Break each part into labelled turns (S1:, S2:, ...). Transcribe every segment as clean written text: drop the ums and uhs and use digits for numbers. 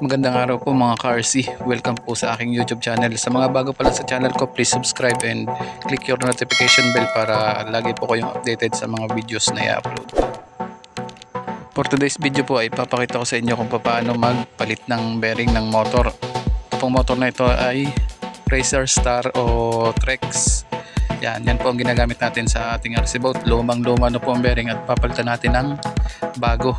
S1: Magandang araw po mga ka-RC. Welcome po sa aking YouTube channel. Sa mga bago pa lang sa channel ko, please subscribe and click your notification bell para lagi po kayong updated sa mga videos na i-upload. For today's video po ay papakita ko sa inyo kung paano magpalit ng bearing ng motor. Ito pong motor na ito ay Racer Star o Trex. Yan po ang ginagamit natin sa ating RC boat. Lumang-luma na po ang bearing at papalitan natin ng bago.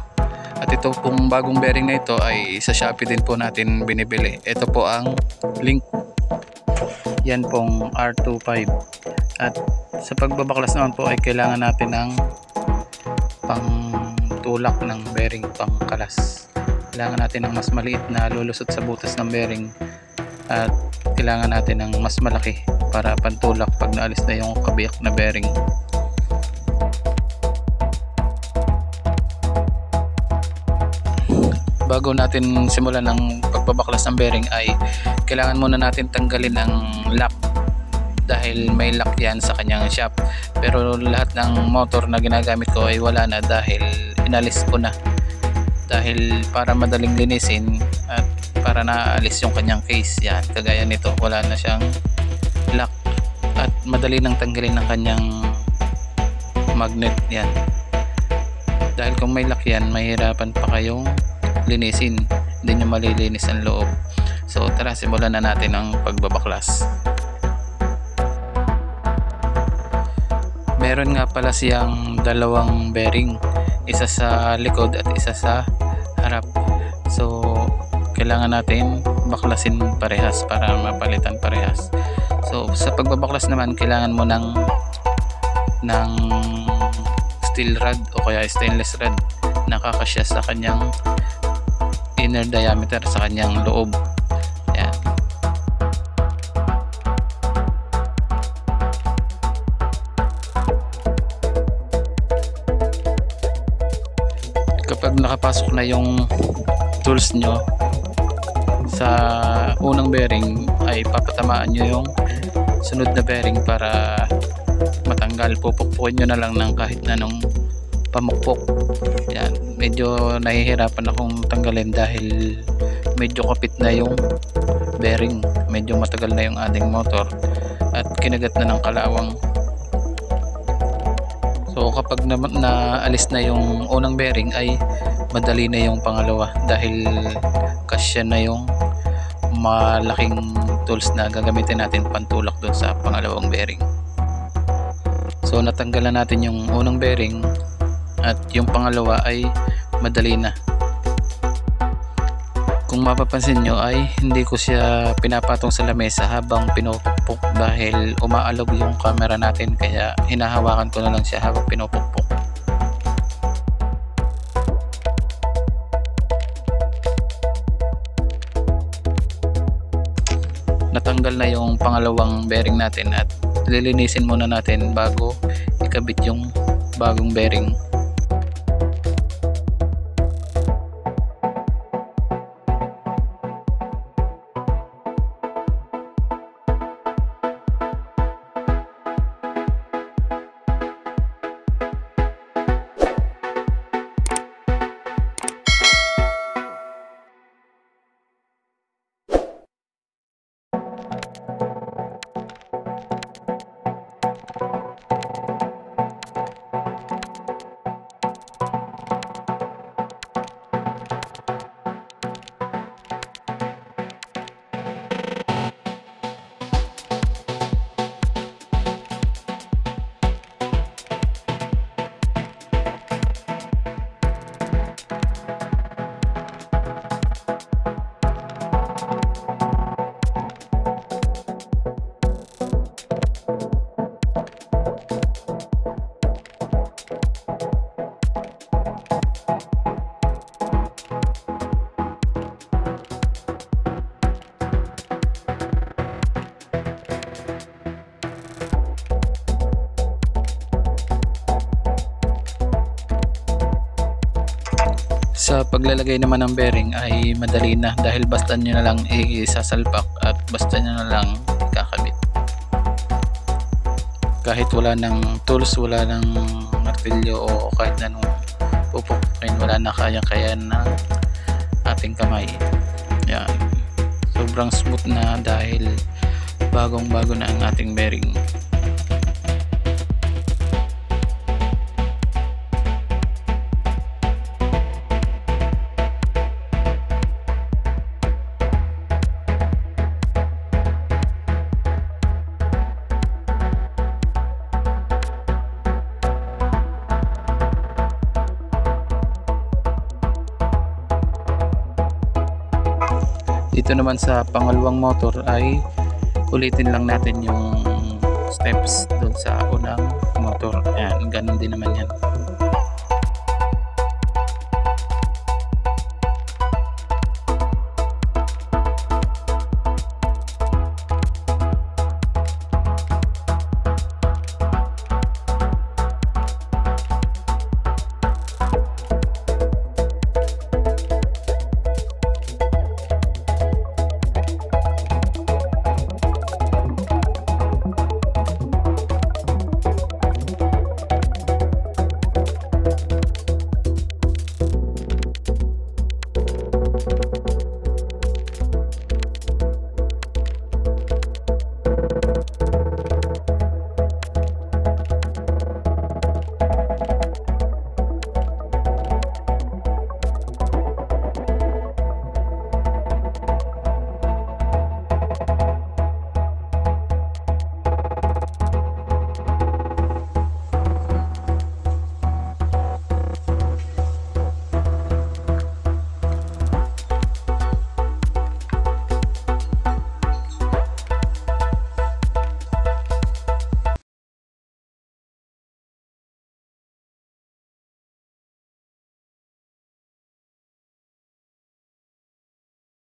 S1: At ito pong bagong bearing na ito ay sa Shopee din po natin binibili. Ito po ang link. Yan pong R25. At sa pagbabaklas naman po ay kailangan natin ng pangtulak ng bearing, pangkalas. Kailangan natin ng mas maliit na lulusot sa butas ng bearing. At kailangan natin ng mas malaki para pantulak pag naalis na yung kabiyak na bearing. Bago natin simulan ng pagbabaklas ng bearing ay kailangan muna natin tanggalin ang lock dahil may lock yan sa kanyang shop, pero lahat ng motor na ginagamit ko ay wala na dahil inalis ko na dahil para madaling linisin at para naalis yung kanyang case. Yan, kagaya nito wala na siyang lock at madali nang tanggalin ng kanyang magnet. Yan, dahil kung may lock yan mahirapan pa kayong linisin, hindi nyo malilinis ang loob. So tara, simulan na natin ang pagbabaklas. Meron nga pala siyang dalawang bearing, isa sa likod at isa sa harap. So kailangan natin baklasin parehas para mapalitan parehas. So sa pagbabaklas naman kailangan mo ng steel rod o kaya stainless rod na kakasya sa kanyang inner diameter sa kanyang loob. Yan. Kapag nakapasok na yung tools nyo sa unang bearing ay papatamaan nyo yung sunod na bearing para matanggal. Pupukpukin nyo na lang ng kahit na nung pamukpok. Yan, medyo nahihirapan akong tanggalin dahil medyo kapit na yung bearing, medyo matagal na yung ating motor at kinagat na ng kalawang. So kapag naalis na yung unang bearing ay madali na yung pangalawa dahil kasya na yung malaking tools na gagamitin natin pantulak doon sa pangalawang bearing. So natanggalan natin yung unang bearing at yung pangalawa ay madali na. Kung mapapansin nyo ay hindi ko siya pinapatong sa lamesa habang pinupukpok dahil umaalog yung camera natin, kaya hinahawakan ko na lang siya habang pinupukpok. Natanggal na yung pangalawang bearing natin at lilinisin muna natin bago ikabit yung bagong bearing. Sa paglalagay naman ng bearing ay madali na dahil basta nyo na lang isasalpak at basta nyo na lang ikakabit. Kahit wala ng tools, wala ng martilyo o kahit na nung pupukin, wala na kaya ng ating kamay. Yan. Sobrang smooth na dahil bagong bago na ang ating bearing. Dito naman sa pangalawang motor ay ulitin lang natin yung steps doon sa unang motor. Ayan, ganun din naman yan.